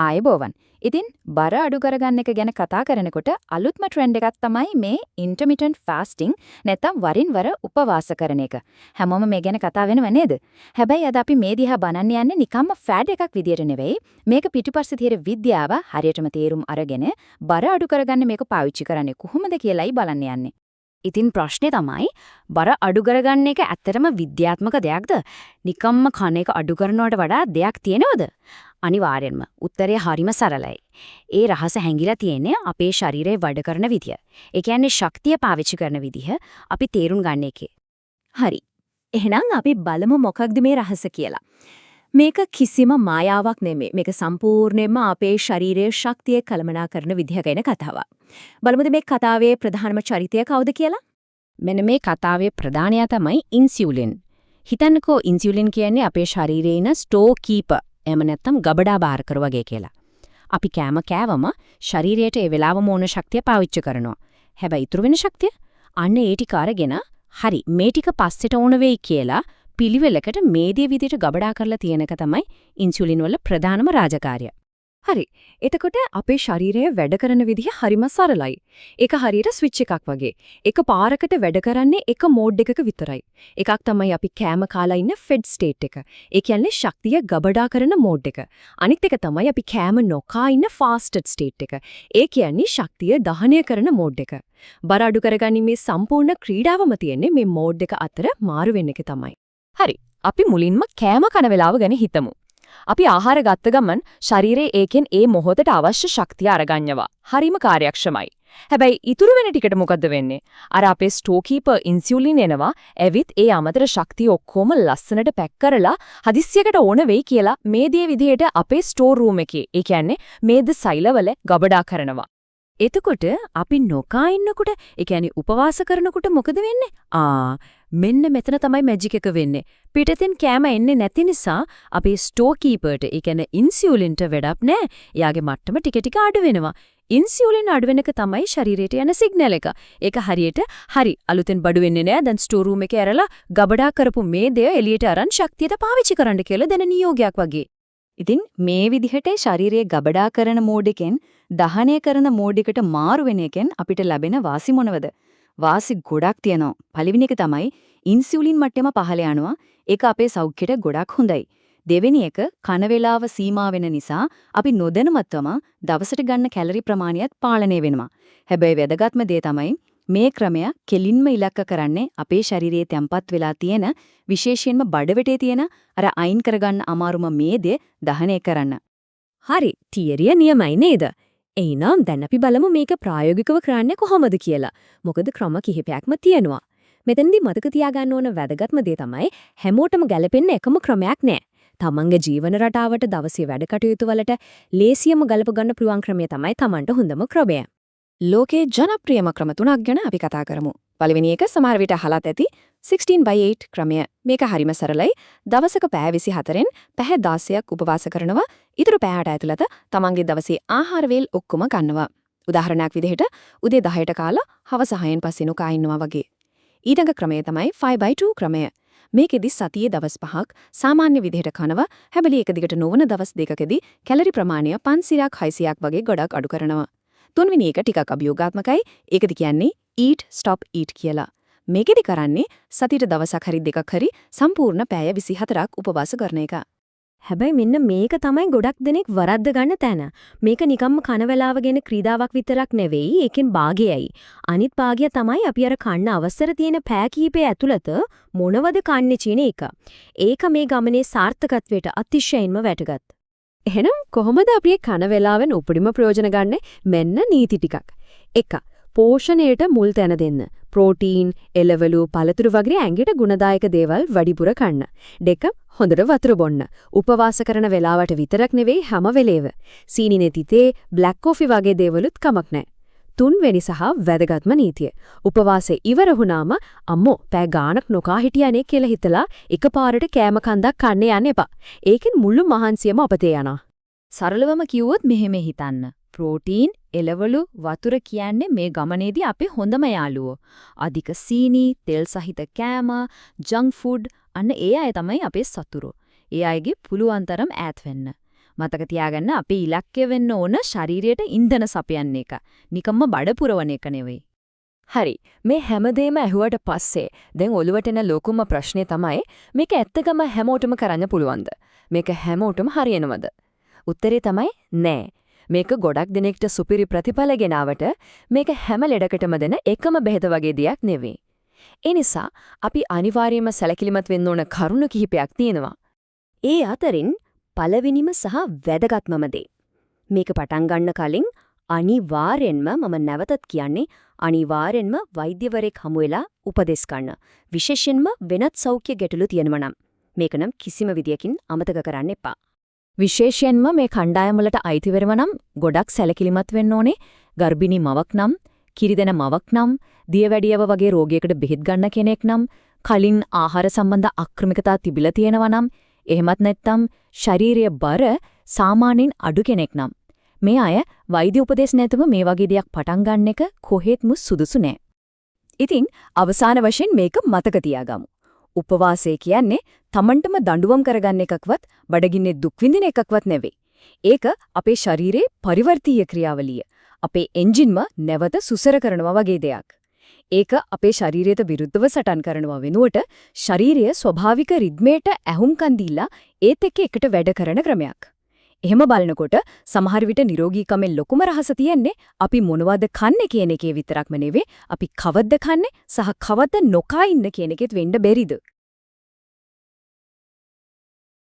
ආයුබෝවන්. ඉතින් බර අඩු කරගන්න එක ගැන කතා කරනකොට අලුත්ම ට්‍රෙන්ඩ් එකක් තමයි මේ ඉන්ටර්මිටන්ට් ෆාස්ටිං නැත්නම් වරින් වර උපවාස කරන එක. හැමෝම මේ ගැන කතා වෙනව නේද? හැබැයි අද අපි මේ දිහා බලන්න යන්නේ නිකම්ම ෆෑඩ් එකක් විදියට නෙවෙයි. මේක පිටුපස්සේ තියෙන විද්‍යාව හරියටම තේරුම් අරගෙන බර අඩු කරගන්න මේක පාවිච්චි කරන්නේ කොහොමද කියලායි බලන්න යන්නේ. ඉතින් ප්‍රශ්නේ තමයි බර අඩු කරගන්න එක ඇත්තටම විද්‍යාත්මක දෙයක්ද? නිකම්ම කන එක අඩු කරනවට වඩා දෙයක් තියෙනවද? අනිවාර්යෙන්ම උත්තරය හරිම සරලයි. ඒ රහස හැංගිලා තියෙන්නේ අපේ ශරීරය වැඩ කරන විදිය. ඒ කියන්නේ ශක්තිය පාවිච්චි කරන විදිහ අපි තේරුම් ගන්න එකේ. හරි. එහෙනම් අපි බලමු මොකක්ද මේ රහස කියලා. මේක කිසිම මායාවක් නෙමෙයි. මේක සම්පූර්ණයෙන්ම අපේ ශරීරයේ ශක්තිය කළමනාකරන විදිහ ගැන කතාවක්. බලමුද මේ කතාවේ ප්‍රධානම චරිතය කවුද කියලා? මෙන්න මේ කතාවේ ප්‍රධානයා තමයි ඉන්සියුලින්. හිතන්නකෝ ඉන්සියුලින් කියන්නේ අපේ ශරීරයේ ඉන ස්ටෝ කීපර් එහෙම නැත්නම් ගබඩා බාරකර වගේ කියලා. අපි කෑම කෑවම ශරීරයට ඒ වෙලාවම ඕන ශක්තිය පාවිච්චි කරනවා. හැබැයි ඉතුරු වෙන ශක්තිය අන්න ඒ ටික අරගෙන හරි මේ ටික පස්සෙට ඕන වෙයි කියලා පිළිවෙලකට මේදිය විදිහට ගබඩා කරලා තියෙන එක තමයි ඉන්සියුලින් වල ප්‍රධානම රාජකාරිය. හරි. එතකොට අපේ ශරීරය වැඩ කරන විදිහ හරිම සරලයි. ඒක හරියට ස්විච් එකක් වගේ. එක පාරකට වැඩ කරන්නේ එක මෝඩ් එකක විතරයි. එකක් තමයි අපි කෑම කාලා ඉන්න ෆෙඩ් ස්ටේට් එක. ඒ කියන්නේ ශක්තිය ගබඩා කරන මෝඩ් එක. අනිත් එක තමයි අපි කෑම නොකා ඉන්න ෆාස්ටඩ් ස්ටේට් එක. ඒ කියන්නේ ශක්තිය දහනය කරන මෝඩ් එක. බර අඩු කරගන්නේ මේ සම්පූර්ණ ක්‍රීඩාවම තියෙන්නේ මේ මෝඩ් එක අතර මාරු වෙන එක තමයි. හරි. අපි මුලින්ම කෑම කන වෙලාව ගැන හිතමු. අපි ආහාර ගත්ත ගමන් ශරීරයේ ඒකෙන් ඒ මොහොතට අවශ්‍ය ශක්තිය අරගන්නවා. හරිම කාර්යක්ෂමයි. හැබැයි ඉතුරු වෙන ටිකට මොකද වෙන්නේ? අර අපේ ස්ටෝ කීපර් ඉන්සියුලින් එනවා. එවිත් ඒ අමතර ශක්තිය ඔක්කොම ලස්සනට පැක් කරලා හදිස්සියකට ඕන වෙයි කියලා මේ දේ විදිහට අපේ ස්ටෝර් රූම් එකේ, ඒ කියන්නේ මේද සෛලවල ගබඩා කරනවා. එතකොට අපි නොකා ඉන්නකොට, ඒ කියන්නේ උපවාස කරනකොට මොකද වෙන්නේ? මෙන්න මෙතන තමයි මැජික් එක වෙන්නේ. පිටතින් කැම එන්නේ නැති නිසා අපේ ස්ටෝ කීපර්ට, ඒ කියන්නේ ඉන්සියුලින්ට වැඩක් නැහැ. එයාගේ මට්ටම ටික ටික අඩු වෙනවා. ඉන්සියුලින් අඩු වෙන එක තමයි ශරීරයට යන සිග්නල් එක. ඒක හරියට හරි අලුතෙන් බඩු වෙන්නේ නැහැ. දැන් ස්ටෝර් රූම් එකේ ඇරලා ගබඩා කරපු මේ දේ එළියට අරන් ශක්තියට පාවිච්චි කරන්න කියලා දෙන නියෝගයක් වගේ. ඉතින් මේ විදිහට ශරීරයේ ගබඩා කරන මෝඩ් එකෙන් දහනය කරන මෝඩ් එකට මාරු වෙන එකෙන් අපිට ලැබෙන වාසි මොනවද? වාසි ගොඩක් තියෙනවා. පළවෙනි එක තමයි ඉන්සියුලින් මට්ටම පහළ යනවා. ඒක අපේ සෞඛ්‍යයට ගොඩක් හොඳයි. දෙවෙනි එක කන වේලාව සීමා වෙන නිසා අපි නොදැනුමත්වම දවසට ගන්න කැලරි ප්‍රමාණයත් පාලනය වෙනවා. හැබැයි වැදගත්ම දේ තමයි මේ ක්‍රමය කෙලින්ම ඉලක්ක කරන්නේ අපේ ශරීරයේ තැම්පත් වෙලා තියෙන විශේෂයෙන්ම බඩවැටේ තියෙන අර අයින් කරගන්න අමාරුම මේදේ දහනය කරන්න. හරි, තියරිය නියමයි නේද? එහෙනම් දැන් අපි බලමු මේක ප්‍රායෝගිකව කරන්නේ කොහොමද කියලා. මොකද ක්‍රම කිහිපයක්ම තියෙනවා. මෙතෙන්දී මතක තියාගන්න ඕන වැදගත්ම දේ තමයි හැමෝටම ගැලපෙන්න එකම ක්‍රමයක් නෑ. තමන්ගේ ජීවන රටාවට දවසේ වැඩ කටයුතු වලට ලේසියම ගලප ගන්න පුළුවන් ක්‍රමය තමයි තමන්ට හොඳම ක්‍රමය. ලෝකේ ජනප්‍රියම ක්‍රම තුනක් ගැන අපි කතා කරමු. පළවෙනි එක සමහර විට අහලත් ඇති 16/8 ක්‍රමය. මේක හරිම සරලයි. දවසක පැය 24න් පැය 16ක් උපවාස කරනවා. ඊටු පැයට ඇතුළත තමන්ගේ දවසේ ආහාර වේල් ඔක්කොම ගන්නවා. උදාහරණයක් විදිහට උදේ 10ට කාලා හවස 6න් පස්සේ නොකා ඉන්නවා වගේ. ඊළඟ ක්‍රමය තමයි 5/2 ක්‍රමය. මේකෙදි සතියේ දවස් 5ක් සාමාන්‍ය විදිහට කනවා. හැබැයි එක දිගට නොවන දවස් දෙකකදී කැලරි ප්‍රමාණය 500ක් 600ක් වගේ ගොඩක් අඩු කරනවා. තුන්වෙනි එක ටිකක් අභියෝගාත්මකයි. ඒකද කියන්නේ eat stop eat කියලා. මේකෙදි කරන්නේ සතියට දවසක් හරි දෙකක් හරි සම්පූර්ණ පැය 24ක් උපවාස කරන එක. හැබැයි මෙන්න මේක තමයි ගොඩක් දෙනෙක් වරද්ද ගන්න තැන. මේක නිකම්ම කන වේලාව ගැන ක්‍රීඩාවක් විතරක් නෙවෙයි, ඒකෙන් භාගයයි. අනිත් භාගය තමයි අපි අර කන්න අවසර තියෙන පෑ කීපය ඇතුළත මොනවද කන්නේ කියන එක. ඒක මේ ගමනේ සාර්ථකත්වයට අතිශයින්ම වැදගත්. එහෙනම් කොහොමද අපි කන වේලාවෙන් උපරිම ප්‍රයෝජන ගන්න? මෙන්න නීති ටිකක්. 1. පෝෂණයට මුල් තැන දෙන්න. ප්‍රෝටීන්, එළවලු, පළතුරු වගේ ඇඟට ගුණදායක දේවල් වැඩිපුර කන්න. 2. හොඳට වතුර බොන්න. උපවාස කරන වෙලාවට විතරක් නෙවෙයි හැම වෙලේම. සීනි නැති තේ, බ්ලැක් කොෆි වගේ දේවලුත් කමක් නැහැ. 3 වෙනි සහ වැදගත්ම නීතිය. උපවාසය ඉවර වුණාම අම්මෝ පෑ ගානක් නොකා හිටියනේ කියලා හිතලා එකපාරට කෑම කන්දක් කන්න යන්න එපා. ඒකෙන් මුළු මහන්සියම අපතේ යනවා. සරලවම කිව්වොත් මෙහෙම හිතන්න. ප්‍රෝටීන්, එළවලු, වතුර කියන්නේ මේ ගමනේදී අපේ හොඳම යාළුවෝ. අධික සීනි, තෙල් සහිත කෑම, ජංක් ෆුඩ් අන්න ඒ අය තමයි අපේ සතුරෝ. ඒ අයගේ පුළුවන් තරම් ඈත් වෙන්න. මතක තියාගන්න අපේ ඉලක්කය වෙන්න ඕන ශරීරයට ඉන්ධන සපයන්න එක. නිකම්ම බඩ පුරවන එක නෙවෙයි. හරි. මේ හැමදේම ඇහුවට පස්සේ දැන් ඔළුවට එන ලොකුම ප්‍රශ්නේ තමයි මේක ඇත්තටම හැමෝටම කරන්න පුළුවන්ද? මේක හැමෝටම හරියනවද? උත්තරේ තමයි නෑ. මේක ගොඩක් දෙනෙක්ට සුපිරි ප්‍රතිඵල ගෙනාවට මේක හැම ලෙඩකටම දෙන එකම බෙහෙත වගේ දෙයක් නෙවෙයි. ඒ නිසා අපි අනිවාර්යයෙන්ම සැලකිලිමත් වෙන්න ඕන කරුණු කිහිපයක් තියෙනවා. ඒ අතරින් පළවෙනිම සහ වැදගත්මම දේ. මේක පටන් ගන්න කලින් අනිවාර්යෙන්ම මම නැවතත් කියන්නේ අනිවාර්යෙන්ම වෛද්‍යවරයෙක් හමු වෙලා උපදෙස් ගන්න. විශේෂයෙන්ම වෙනත් සෞඛ්‍ය ගැටලු තියෙනවා නම් මේක නම් කිසිම විදියකින් අමතක කරන්න එපා. විශේෂයෙන්ම මේ කණ්ඩායම් වලට අයිති වෙරවනම් ගොඩක් සැලකිලිමත් වෙන්න ඕනේ. ගර්භිණී මවක් නම්, කිරිදෙන මවක් නම්, දියවැඩියව වගේ රෝගයකට බෙහෙත් ගන්න කෙනෙක් නම්, කලින් ආහාර සම්බන්ධ අක්‍රමිකතා තිබිලා තියෙනවා නම්, එහෙමත් නැත්නම් ශාරීරික බර සාමාන්‍යයෙන් අඩු කෙනෙක් නම් මේ අය වෛද්‍ය උපදෙස් නැතුව මේ වගේ දෙයක් පටන් ගන්න එක කොහෙත්ම සුදුසු නෑ. ඉතින් අවසාන වශයෙන් මේක මතක තියාගමු. උපවාසය කියන්නේ Tamanටම දඬුවම් කරගන්න එකක්වත් බඩගින්නේ දුක් විඳින එකක්වත් නෙවෙයි. ඒක අපේ ශරීරයේ පරිවර්තීය ක්‍රියාවලිය. අපේ එන්ජින්ම නැවත සුසර කරනවා වගේ දෙයක්. ඒක අපේ ශරීරයට විරුද්ධව සටන් කරනවා වෙනුවට ශරීරයේ ස්වභාවික රිද්මයට ඇහුම්කන් දීලා ඒත් එක්ක වැඩ කරන ක්‍රමයක්. එහෙම බලනකොට සමහර විට නිරෝගීකමෙන් ලොකුම රහස තියෙන්නේ අපි මොනවද කන්නේ කියන එකේ විතරක්ම නෙවෙයි අපි කවද්ද කන්නේ සහ කවද්ද නොකා ඉන්න කියන එකෙත් වෙන්න බැරිද